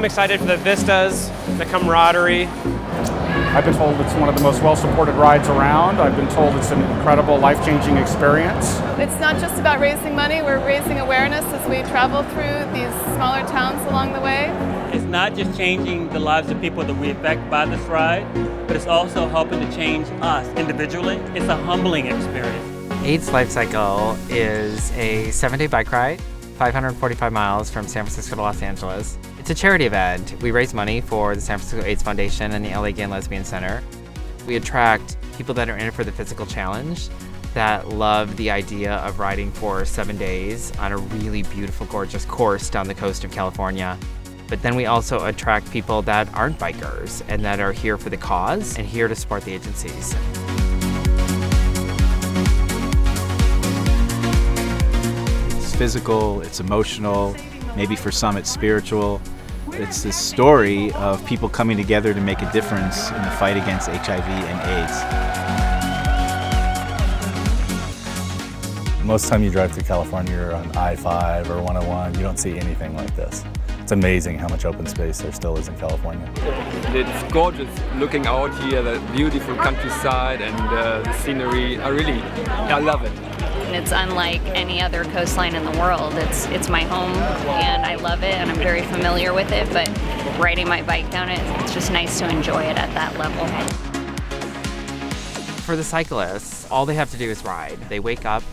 I'm excited for the vistas, the camaraderie. I've been told it's one of the most well-supported rides around. I've been told it's an incredible, life-changing experience. It's not just about raising money, we're raising awareness as we travel through these smaller towns along the way. It's not just changing the lives of people that we affect by this ride, but it's also helping to change us individually. It's a humbling experience. AIDS Lifecycle is a 7-day bike ride, 545 miles from San Francisco to Los Angeles. It's a charity event. We raise money for the San Francisco AIDS Foundation and the LA Gay and Lesbian Center. We attract people that are in it for the physical challenge, that love the idea of riding for 7 days on a really beautiful, gorgeous course down the coast of California. But then we also attract people that aren't bikers and that are here for the cause and here to support the agencies. It's physical, it's emotional, maybe for some it's spiritual. It's this story of people coming together to make a difference in the fight against HIV and AIDS. Most time you drive through California, you're on I-5 or 101, you don't see anything like this. It's amazing how much open space there still is in California. It's gorgeous looking out here, the beautiful countryside and the scenery. I love it. It's unlike any other coastline in the world. It's my home and I love it and I'm very familiar with it, but riding my bike down it, it's just nice to enjoy it at that level. For the cyclists, all they have to do is ride. They wake up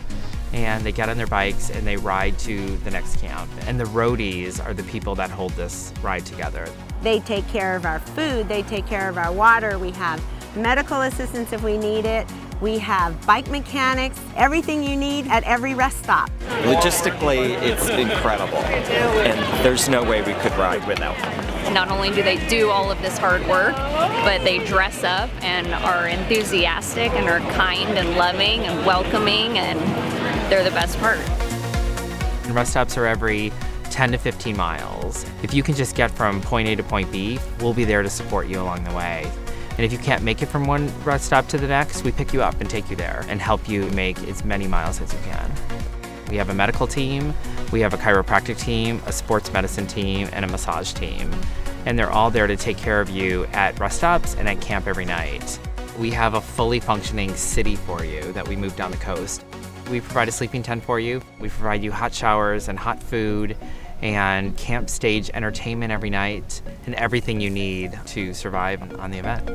and they get on their bikes and they ride to the next camp. And the roadies are the people that hold this ride together. They take care of our food, they take care of our water, we have medical assistance if we need it. We have bike mechanics, everything you need at every rest stop. Logistically, it's incredible, and there's no way we could ride without them. Not only do they do all of this hard work, but they dress up and are enthusiastic and are kind and loving and welcoming, and they're the best part. And rest stops are every 10 to 15 miles. If you can just get from point A to point B, we'll be there to support you along the way. And if you can't make it from one rest stop to the next, we pick you up and take you there and help you make as many miles as you can. We have a medical team, we have a chiropractic team, a sports medicine team, and a massage team. And they're all there to take care of you at rest stops and at camp every night. We have a fully functioning city for you that we move down the coast. We provide a sleeping tent for you. We provide you hot showers and hot food and camp stage entertainment every night and everything you need to survive on the event.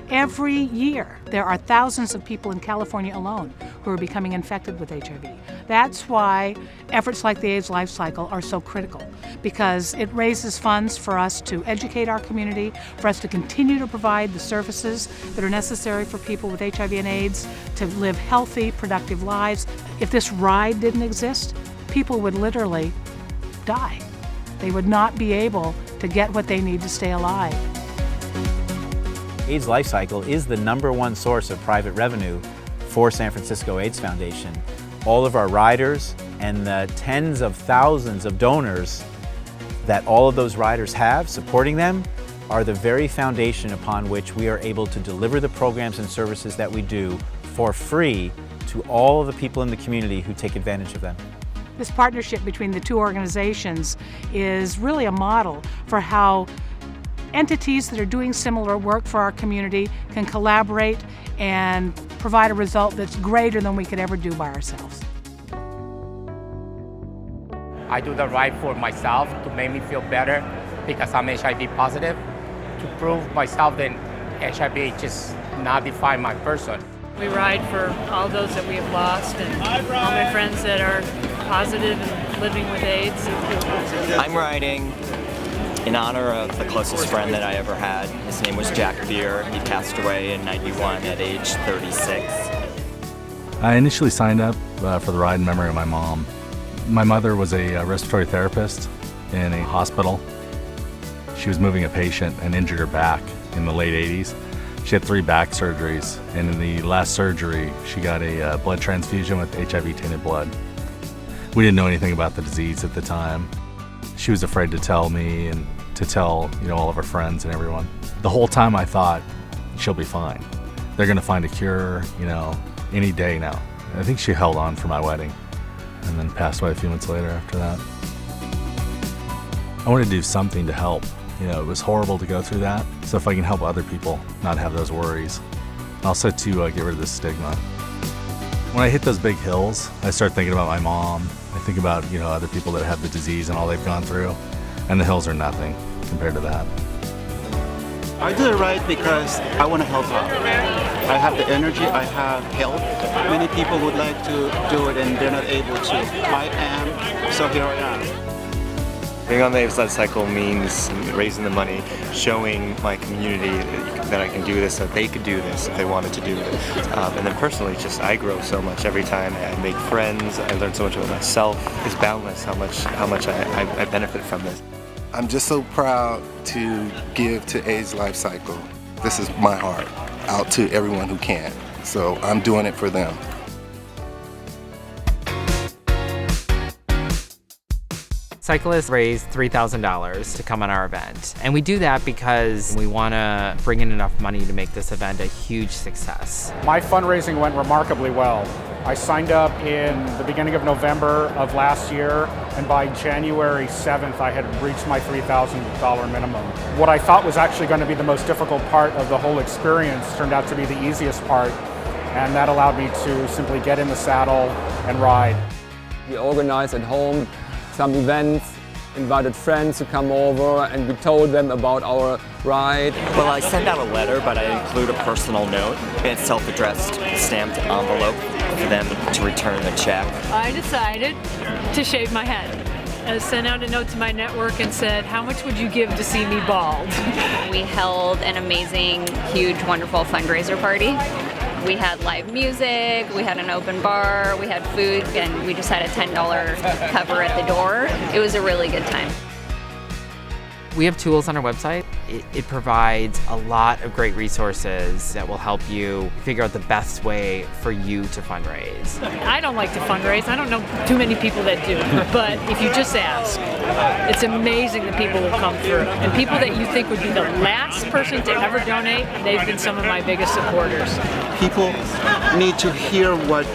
Every year, there are thousands of people in California alone who are becoming infected with HIV. That's why efforts like the AIDS Lifecycle are so critical, because it raises funds for us to educate our community, for us to continue to provide the services that are necessary for people with HIV and AIDS to live healthy, productive lives. If this ride didn't exist, people would literally die. They would not be able to get what they need to stay alive. AIDS Lifecycle is the #1 source of private revenue for San Francisco AIDS Foundation. All of our riders and the tens of thousands of donors that all of those riders have supporting them are the very foundation upon which we are able to deliver the programs and services that we do for free to all of the people in the community who take advantage of them. This partnership between the two organizations is really a model for how entities that are doing similar work for our community can collaborate and provide a result that's greater than we could ever do by ourselves. I do the ride for myself to make me feel better because I'm HIV positive, to prove myself that HIV just not define my person. We ride for all those that we have lost and all my friends that are positive and living with AIDS. I'm riding in honor of the closest friend that I ever had. His name was Jack Beer. He passed away in '91 at age 36. I initially signed up for the ride in memory of my mom. My mother was a respiratory therapist in a hospital. She was moving a patient and injured her back in the late 80s. She had 3 back surgeries, and in the last surgery, she got a blood transfusion with HIV-tainted blood. We didn't know anything about the disease at the time. She was afraid to tell me and to tell, all of her friends and everyone. The whole time I thought, she'll be fine. They're gonna find a cure, any day now. I think she held on for my wedding. and then passed away a few months later after that. I wanted to do something to help. You know, it was horrible to go through that, so if I can help other people not have those worries. Also to get rid of the stigma. When I hit those big hills, I start thinking about my mom. I think about, you know, other people that have the disease and all they've gone through, and the hills are nothing compared to that. I do it right because I want to help out. I have the energy, I have health. Many people would like to do it and they're not able to. I am, so here I am. Being on the AIDS Lifecycle means raising the money, showing my community that I can do this, that they could do this if they wanted to do it. And then personally, just I grow so much every time. I make friends, I learn so much about myself. It's boundless how much I benefit from this. I'm just so proud to give to AIDS Lifecycle. This is my heart out to everyone who can. So I'm doing it for them. Cyclists raised $3,000 to come on our event. And we do that because we want to bring in enough money to make this event a huge success. My fundraising went remarkably well. I signed up in the beginning of November of last year, and by January 7th, I had reached my $3,000 minimum. What I thought was actually going to be the most difficult part of the whole experience turned out to be the easiest part, and that allowed me to simply get in the saddle and ride. We organized at home some events, invited friends to come over, and we told them about our ride. Well, I send out a letter, but I include a personal note. It's self-addressed, stamped envelope for them to return the check. I decided to shave my head. I sent out a note to my network and said, how much would you give to see me bald? We held an amazing, huge, wonderful fundraiser party. We had live music, we had an open bar, we had food, and we just had a $10 cover at the door. It was a really good time. We have tools on our website. It provides a lot of great resources that will help you figure out the best way for you to fundraise. I don't like to fundraise. I don't know too many people that do. But if you just ask, it's amazing the people who come through. And people that you think would be the last person to ever donate, they've been some of my biggest supporters. People need to hear what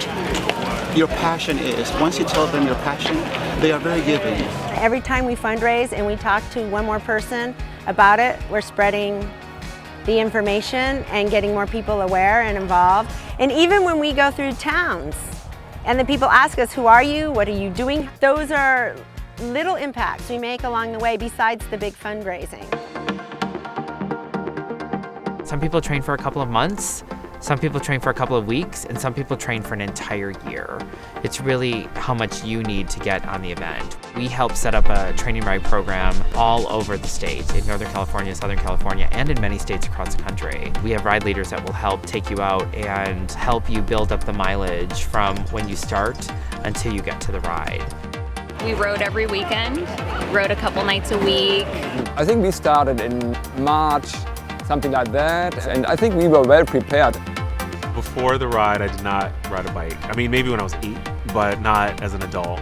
your passion is. Once you tell them your passion, they are very giving. Every time we fundraise and we talk to one more person about it, we're spreading the information and getting more people aware and involved. And even when we go through towns and the people ask us, who are you? What are you doing? Those are little impacts we make along the way besides the big fundraising. Some people train for a couple of months, some people train for a couple of weeks, and some people train for an entire year. It's really how much you need to get on the event. We help set up a training ride program all over the state, in Northern California, Southern California, and in many states across the country. We have ride leaders that will help take you out and help you build up the mileage from when you start until you get to the ride. We rode every weekend, rode a couple nights a week. I think we started in March, something like that, and I think we were well prepared. Before the ride, I did not ride a bike. I mean, maybe when I was 8, but not as an adult.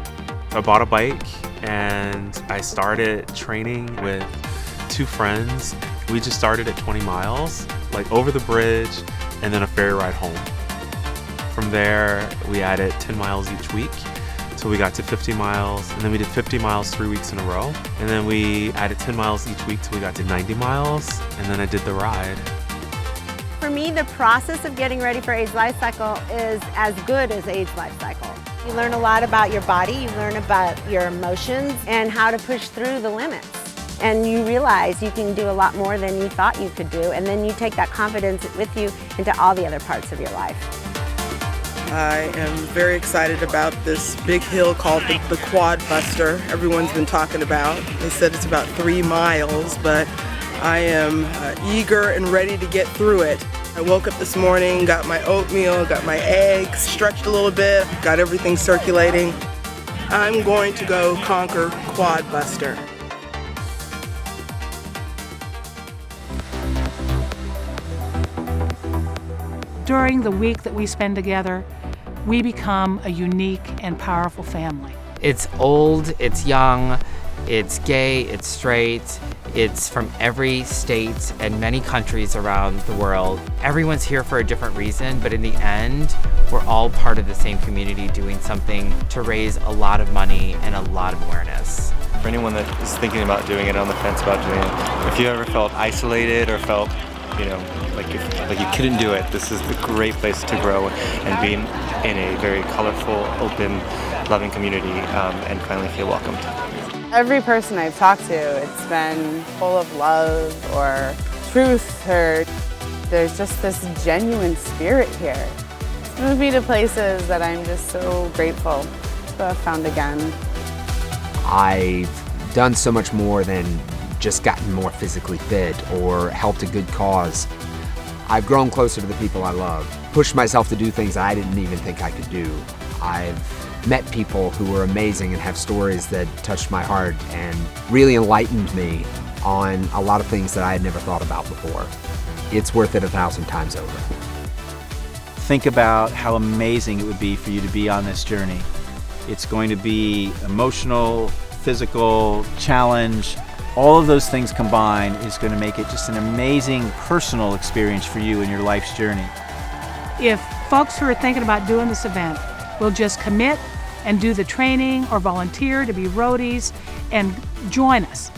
So I bought a bike and I started training with 2 friends. We just started at 20 miles, like over the bridge, and then a ferry ride home. From there, we added 10 miles each week. So we got to 50 miles, and then we did 50 miles 3 weeks in a row. And then we added 10 miles each week till we got to 90 miles, and then I did the ride. For me, the process of getting ready for AIDS Lifecycle is as good as AIDS Lifecycle. You learn a lot about your body, you learn about your emotions, and how to push through the limits. And you realize you can do a lot more than you thought you could do, and then you take that confidence with you into all the other parts of your life. I am very excited about this big hill called the Quad Buster everyone's been talking about. They said it's about 3 miles, but I am eager and ready to get through it. I woke up this morning, got my oatmeal, got my eggs, stretched a little bit, got everything circulating. I'm going to go conquer Quad Buster. During the week that we spend together, we become a unique and powerful family. It's old, it's young, it's gay, it's straight, It's from every state and many countries around the world. Everyone's here for a different reason, but in the end, we're all part of the same community doing something to raise a lot of money and a lot of awareness. For anyone that is thinking about doing it, on the fence about doing it, if you ever felt isolated or felt, like you couldn't do it, this is the great place to grow and be in a very colorful, open, loving community and finally feel welcomed. Every person I've talked to, it's been full of love or truth, or there's just this genuine spirit here. It's moved me to places that I'm just so grateful to have found again. I've done so much more than just gotten more physically fit or helped a good cause. I've grown closer to the people I love, pushed myself to do things I didn't even think I could do. I've met people who were amazing and have stories that touched my heart and really enlightened me on a lot of things that I had never thought about before. It's worth it 1,000 times over. Think about how amazing it would be for you to be on this journey. It's going to be emotional, physical, challenge. All of those things combined is going to make it just an amazing personal experience for you in your life's journey. If folks who are thinking about doing this event will just commit and do the training or volunteer to be roadies and join us,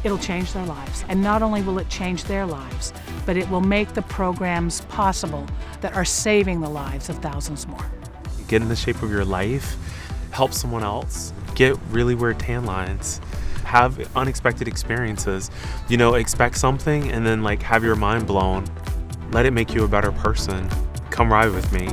it'll change their lives. And not only will it change their lives, but it will make the programs possible that are saving the lives of thousands more. Get in the shape of your life, help someone else, get really weird tan lines, have unexpected experiences. Expect something and then have your mind blown. Let it make you a better person. Come ride with me.